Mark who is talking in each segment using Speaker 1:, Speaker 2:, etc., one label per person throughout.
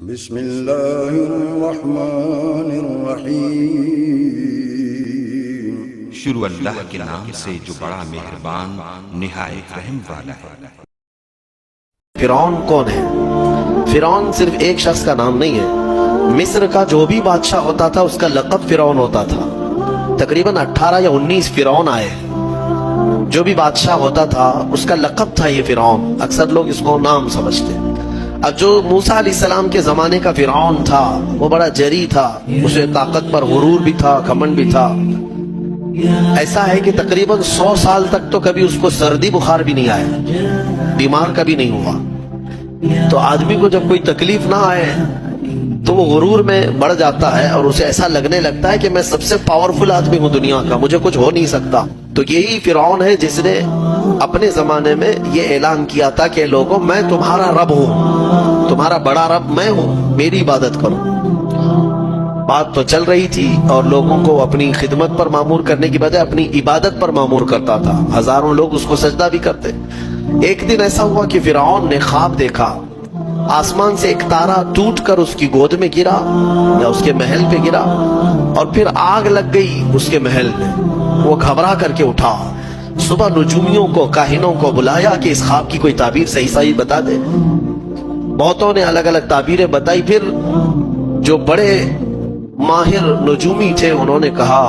Speaker 1: بسم اللہ الرحمن الرحیم۔
Speaker 2: شروع اللہ کے نام سے جو بڑا مہربان نہایت رحم والا ہے۔
Speaker 3: فرعون کون ہے؟ فرعون صرف ایک شخص کا نام نہیں ہے۔ مصر کا جو بھی بادشاہ ہوتا تھا اس کا لقب فرعون ہوتا تھا۔ تقریباً 18 یا 19 فرعون آئے۔ جو بھی بادشاہ ہوتا تھا اس کا لقب تھا یہ فرعون۔ اکثر لوگ اس کو نام سمجھتے۔ اب جو موسیٰ علیہ السلام کے زمانے کا فرعون تھا وہ بڑا جری تھا، اسے طاقت پر غرور بھی تھا، گھمنڈ بھی تھا۔ ایسا ہے کہ تقریباً 100 سال تک تو کبھی اس کو سردی بخار بھی نہیں آیا، بیمار کبھی نہیں ہوا۔ تو آدمی کو جب کوئی تکلیف نہ آئے تو وہ غرور میں بڑھ جاتا ہے اور اسے ایسا لگنے لگتا ہے کہ میں سب سے پاورفل آدمی ہوں دنیا کا، مجھے کچھ ہو نہیں سکتا۔ تو یہی فرعون ہے جس نے اپنے زمانے میں یہ اعلان کیا تھا کہ لوگوں میں تمہارا رب ہوں، تمہارا بڑا رب میں ہوں، میری عبادت کرو۔ بات تو چل رہی تھی اور لوگوں کو اپنی خدمت پر معمور کرنے کی بجائے اپنی عبادت پر معمور کرتا تھا۔ ہزاروں لوگ اس کو سجدہ بھی کرتے۔ ایک دن ایسا ہوا کہ فرعون نے خواب دیکھا، آسمان سے ایک تارا ٹوٹ کر اس کی گود میں گرا یا اس کے محل پہ گرا اور پھر آگ لگ گئی اس کے محل میں۔ وہ گھبرا کر کے اٹھا، صبح نجومیوں کو، کاہنوں کو بلایا کہ اس خواب کی کوئی تعبیر صحیح بتا دے۔ بہتوں نے الگ الگ تعبیریں بتائی۔ پھر جو بڑے ماہر نجومی تھے انہوں نے کہا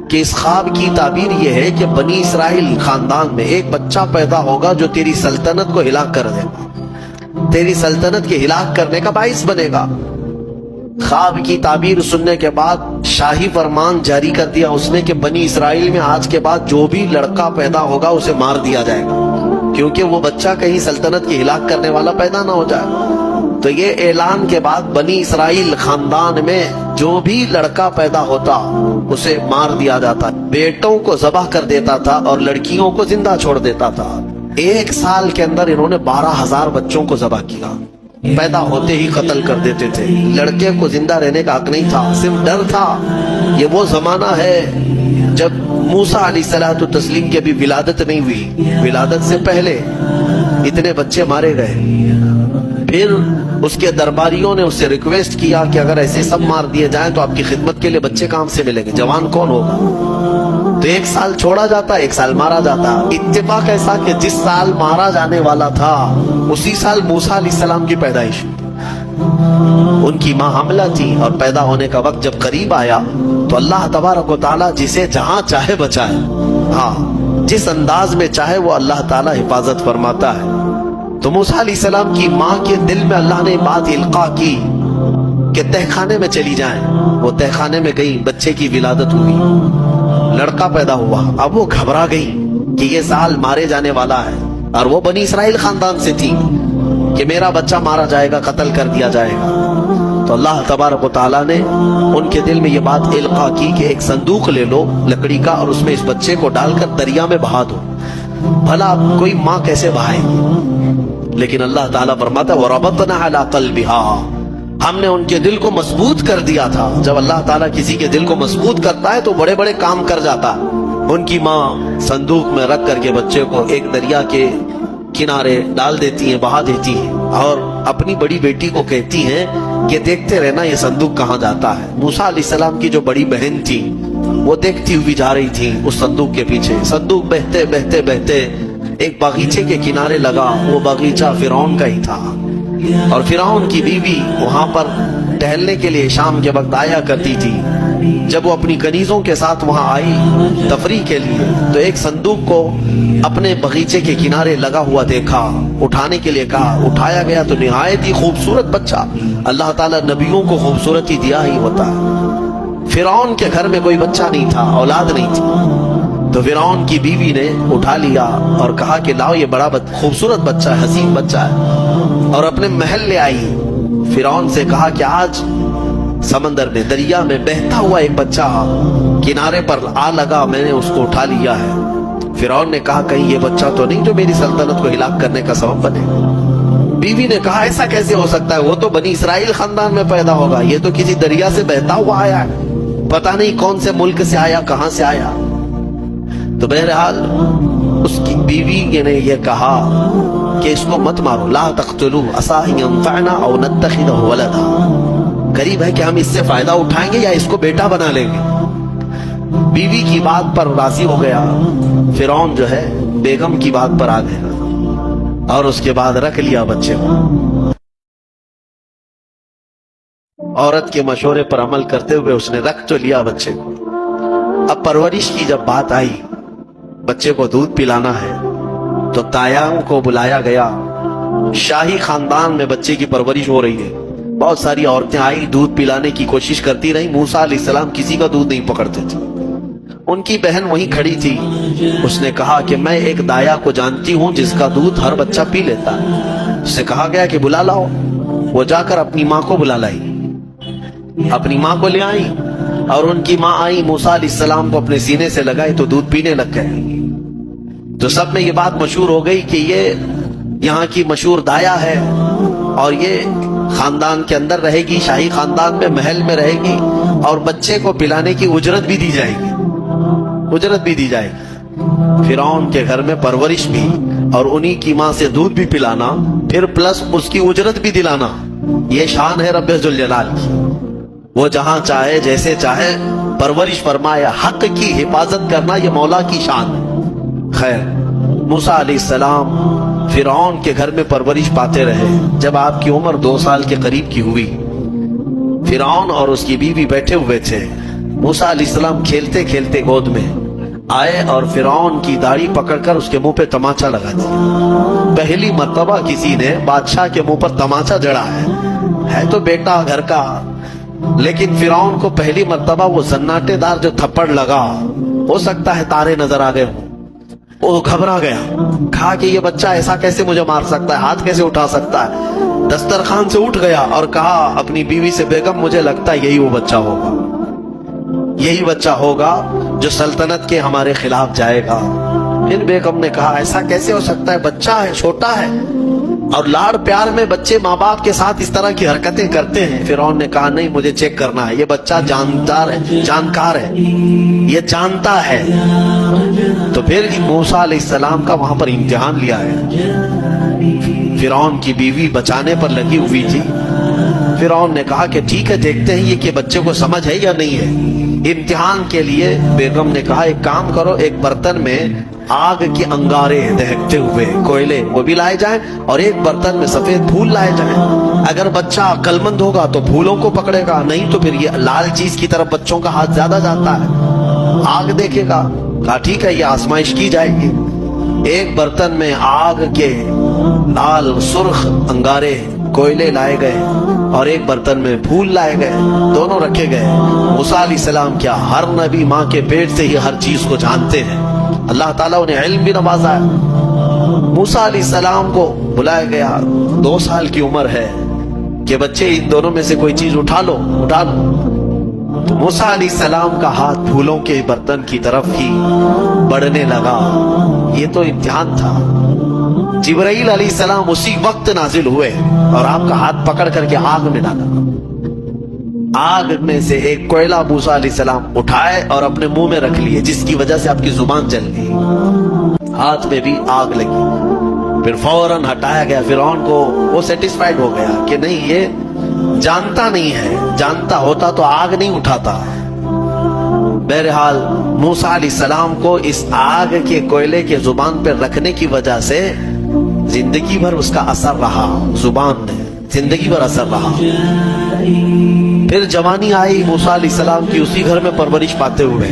Speaker 3: کہ اس خواب کی تعبیر یہ ہے کہ بنی اسرائیل خاندان میں ایک بچہ پیدا ہوگا جو تیری سلطنت کو ہلاک کر دے گا، تیری سلطنت کے ہلاک کرنے کا باعث بنے گا۔ خواب کی تعبیر سننے کے بعد شاہی فرمان جاری کر دیا اس نے کہ بنی اسرائیل میں آج کے بعد جو بھی لڑکا پیدا ہوگا اسے مار دیا جائے گا، کیونکہ وہ بچہ کہیں سلطنت کی ہلاک کرنے والا پیدا نہ ہو جائے۔ تو یہ اعلان کے بعد بنی اسرائیل خاندان میں جو بھی لڑکا پیدا ہوتا اسے مار دیا جاتا، بیٹوں کو ذبح کر دیتا تھا اور لڑکیوں کو زندہ چھوڑ دیتا تھا۔ 1 سال کے اندر انہوں نے 12,000 بچوں کو ذبح کیا، پیدا ہوتے ہی قتل کر دیتے تھے۔ لڑکے کو زندہ رہنے کا حق نہیں تھا، صرف ڈر تھا۔ یہ وہ زمانہ ہے جب موسیٰ علیہ السلام کی ابھی ولادت نہیں ہوئی، ولادت سے پہلے اتنے بچے مارے گئے۔ پھر اس کے درباریوں نے اس سے ریکویسٹ کیا کہ اگر ایسے سب مار دیے جائیں تو آپ کی خدمت کے لیے بچے کہاں سے ملیں گے، جوان کون ہوگا؟ تو 1 سال چھوڑا جاتا، 1 سال مارا جاتا۔ اتفاق ایسا کہ جس سال مارا جانے والا تھا اسی سال موسیٰ علیہ السلام کی پیدائش۔ ان کی ماں حاملہ تھی اور پیدا ہونے کا وقت جب قریب آیا تو اللہ تبارک و تعالیٰ جسے جہاں چاہے بچائے، ہاں جس انداز میں چاہے وہ اللہ تعالیٰ حفاظت فرماتا ہے۔ تو موسیٰ علیہ السلام کی ماں کے دل میں اللہ نے بات القاء کی کہ تہ خانے میں چلی جائیں۔ وہ تہ خانے میں گئی، بچے کی ولادت ہوئی، لڑکا پیدا ہوا۔ اب وہ گھبرا گئی کہ یہ سال مارے جانے والا ہے، اور وہ بنی اسرائیل خاندان سے تھی کہ میرا بچہ مارا جائے گا، قتل کر دیا جائے گا۔ تو اللہ تبارک و تعالیٰ نے ان کے دل میں یہ بات القاء کی کہ ایک صندوق لے لو لکڑی کا اور اس میں اس بچے کو ڈال کر دریا میں بہا دو۔ بھلا کوئی ماں کیسے بہائے گی؟ لیکن اللہ تعالیٰ فرماتا ہے وَرَبَطْنَا عَلَىٰ قَلْبِهَا، ہم نے ان کے دل کو مضبوط کر دیا تھا۔ جب اللہ تعالیٰ کسی کے دل کو مضبوط کرتا ہے تو بڑے بڑے کام کر جاتا ہے۔ ان کی ماں صندوق میں رکھ کر کے بچے کو ایک دریا کے کنارے ڈال دیتی ہیں، بہا دیتی ہیں، اور اپنی بڑی بیٹی کو کہتی ہیں کہ دیکھتے رہنا یہ صندوق کہاں جاتا ہے۔ موسیٰ علیہ السلام کی جو بڑی بہن تھی وہ دیکھتی ہوئی جا رہی تھی اس صندوق کے پیچھے۔ صندوق بہتے بہتے بہتے ایک باغیچے کے کنارے لگا۔ وہ باغیچہ فرعون کا ہی تھا، اور فرعون کی بیوی وہاں پر ٹہلنے کے لیے شام کے وقت آیا کرتی تھی۔ جب وہ اپنی کنیزوں کے ساتھ وہاں آئی تفریح کے لیے تو ایک صندوق کو اپنے باغیچے کے کنارے لگا ہوا دیکھا، اٹھانے کے لیے کہا، اٹھایا گیا تو نہایت ہی خوبصورت بچہ۔ اللہ تعالیٰ نبیوں کو خوبصورتی دیا ہی ہوتا ہے۔ فرعون کے گھر میں کوئی بچہ نہیں تھا، اولاد نہیں تھی، تو فرعون کی بیوی نے اٹھا لیا اور کہا کہ لاؤ یہ بڑا خوبصورت بچہ ہے، حسین بچہ ہے، اور اپنے محل لے آئی۔ فرعون سے کہا کہ آج سمندر میں، دریا میں بہتا ہوا ایک بچہ کنارے پر آ لگا، میں نے اس کو اٹھا لیا ہے۔ فرعون نے کہا کہیں یہ بچہ تو نہیں جو میری سلطنت کو ہلاک کرنے کا سبب بنے؟ بیوی نے کہا ایسا کیسے ہو سکتا ہے، وہ تو بنی اسرائیل خاندان میں پیدا ہوگا، یہ تو کسی دریا سے بہتا ہوا آیا ہے، پتہ نہیں کون سے ملک سے آیا، کہاں سے آیا۔ تو بہرحال اس کی بیوی نے یہ کہا کہ اس کو مت مارو، لا تقتلوا عسى ان ينفعنا او نتخذه ولدا، قریب ہے کہ ہم اس سے فائدہ اٹھائیں گے یا اس کو بیٹا بنا لیں گے۔ بیوی کی بات پر راضی ہو گیا، فرعون جو ہے بیگم کی بات پر آ گیا اور اس کے بعد رکھ لیا بچے کو۔ عورت کے مشورے پر عمل کرتے ہوئے اس نے رکھ تو لیا بچے کو۔ اب پرورش کی جب بات آئی، بچے کو دودھ پلانا ہے، تو تایام کو بلایا گیا۔ شاہی خاندان میں بچے کی پرورش ہو رہی ہے، بہت ساری عورتیں آئی، دودھ پلانے کی کوشش کرتی رہی۔ موسیٰ علیہ السلام کسی کا دودھ نہیں پکڑتے تھے۔ ان کی بہن وہیں کھڑی تھی، اس نے کہا کہ میں ایک دایا کو جانتی ہوں جس کا دودھ ہر بچہ پی لیتا ہے۔ اس سے کہا گیا کہ بلا لاؤ۔ وہ جا کر اپنی ماں کو بلا لائی، اپنی ماں کو لے آئی، اور ان کی ماں آئی، موسیٰ علیہ السلام کو اپنے سینے سے لگائی تو دودھ پینے لگ گئے۔ تو سب میں یہ بات مشہور ہو گئی کہ یہ یہاں کی مشہور دایا ہے اور یہ خاندان کے اندر رہے گی، شاہی خاندان میں، محل میں رہے گی، اور بچے کو پلانے کی اجرت بھی دی جائے گی، اجرت بھی دی جائے گی۔ فرعون کے گھر میں پرورش بھی اور انہی کی ماں سے دودھ بھی پلانا، پھر پلس اس کی اجرت بھی دلانا، یہ شان ہے رب ذوالجلال کی۔ وہ جہاں چاہے جیسے چاہے پرورش فرمائے، حق کی حفاظت کرنا یہ مولا کی شان ہے۔ خیر، موسیٰ علیہ السلام فرعون کے گھر میں پرورش پاتے رہے۔ جب آپ کی عمر 2 سال کے قریب کی ہوئی، فرعون اور اس کی بیوی بیٹھے ہوئے تھے۔ موسیٰ علیہ السلام کھیلتے کھیلتے گود میں آئے اور فرعون کی داڑھی پکڑ کر اس کے منہ پہ تماچا لگا دیا۔ پہلی مرتبہ کسی نے بادشاہ کے منہ پر تماچا جڑا ہے تو بیٹا گھر کا، لیکن فرعون کو پہلی مرتبہ وہ زناٹے دار جو تھپڑ لگا، ہو سکتا ہے تارے نظر آ گئے ہوں، وہ گھبرا گیا، کہا کہ یہ بچہ ایسا کیسے مجھے مار سکتا ہے، ہاتھ کیسے اٹھا سکتا ہے۔ دسترخوان سے اٹھ گیا اور کہا اپنی بیوی سے، بیگم مجھے لگتا ہے یہی وہ بچہ ہوگا، یہی بچہ ہوگا جو سلطنت کے ہمارے خلاف جائے گا۔ پھر بیگم نے کہا ایسا کیسے ہو سکتا ہے، بچہ ہے، چھوٹا ہے، اور لاڑ پیار میں بچے ماں باپ کے ساتھ اس طرح کی حرکتیں کرتے ہیں۔ فرعون نے کہا نہیں، مجھے چیک کرنا ہے، یہ بچہ جانکار ہے، یہ جانتا ہے۔ تو پھر موسیٰ علیہ السلام کا وہاں پر امتحان لیا ہے۔ فرعون کی بیوی بچانے پر لگی ہوئی تھی۔ فرعون نے کہا کہ ٹھیک ہے، دیکھتے ہیں یہ کہ بچے کو سمجھ ہے یا نہیں ہے۔ امتحان کے لیے بیگم نے کہا ایک کام کرو، ایک برتن میں آگ کے انگارے دہکتے ہوئے کوئلے وہ بھی لائے جائیں، اور ایک برتن میں سفید پھول لائے جائیں۔ اگر بچہ عقل مند ہوگا تو پھولوں کو پکڑے گا، نہیں تو پھر یہ لال چیز کی طرف بچوں کا ہاتھ زیادہ جاتا ہے، آگ دیکھے گا۔ کہا ٹھیک ہے، یہ آزمائش کی جائے گی۔ ایک برتن میں آگ کے لال سرخ انگارے کوئلے لائے گئے اور ایک برتن میں پھول لائے گئے، دونوں رکھے گئے۔ موسیٰ علیہ السلام کیا، ہر نبی ماں کے پیٹ سے ہی ہر چیز کو جانتے ہیں، اللہ تعالیٰ انہیں علم بھی نوازا ہے۔ موسیٰ علیہ السلام کو بلایا گیا، 2 سال کی عمر ہے، کہ بچے ان دونوں میں سے کوئی چیز اٹھا لو۔ تو موسیٰ علیہ السلام کا ہاتھ پھولوں کے برتن کی طرف ہی بڑھنے لگا۔ یہ تو امتحان تھا۔ جبرائیل علیہ السلام اسی وقت نازل ہوئے اور آپ کا ہاتھ پکڑ کر کے آگ میں ڈالا۔ آگ میں سے ایک کوئلہ موسیٰ علیہ السلام اٹھائے اور اپنے منہ میں رکھ لیے، جس کی وجہ سے آپ کی زبان جل گئی، ہاتھ میں بھی آگ لگی۔ پھر فوراً ہٹایا گیا۔ فرعون کو وہ سیٹسفائیڈ ہو گیا کہ نہیں، یہ جانتا نہیں ہے، جانتا ہوتا تو آگ نہیں اٹھاتا۔ بہرحال موسیٰ علیہ السلام کو اس آگ کے کوئلے کے زبان پر رکھنے کی وجہ سے زندگی بھر اس کا اثر رہا، زبان میں زندگی بھر اثر رہا۔ پھر جوانی آئی موسیٰ علیہ السلام کی، اسی گھر میں پرورش پاتے ہوئے۔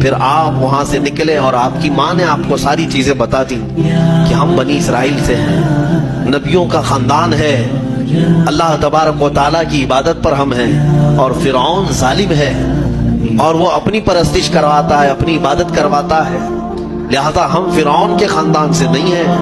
Speaker 3: پھر آپ وہاں سے نکلے اور آپ کی ماں نے آپ کو ساری چیزیں بتا دی کہ ہم بنی اسرائیل سے ہیں، نبیوں کا خاندان ہے، اللہ تبارک و تعالیٰ کی عبادت پر ہم ہیں، اور فرعون ظالم ہے اور وہ اپنی پرستش کرواتا ہے، اپنی عبادت کرواتا ہے، لہذا ہم فرعون کے خاندان سے نہیں ہیں۔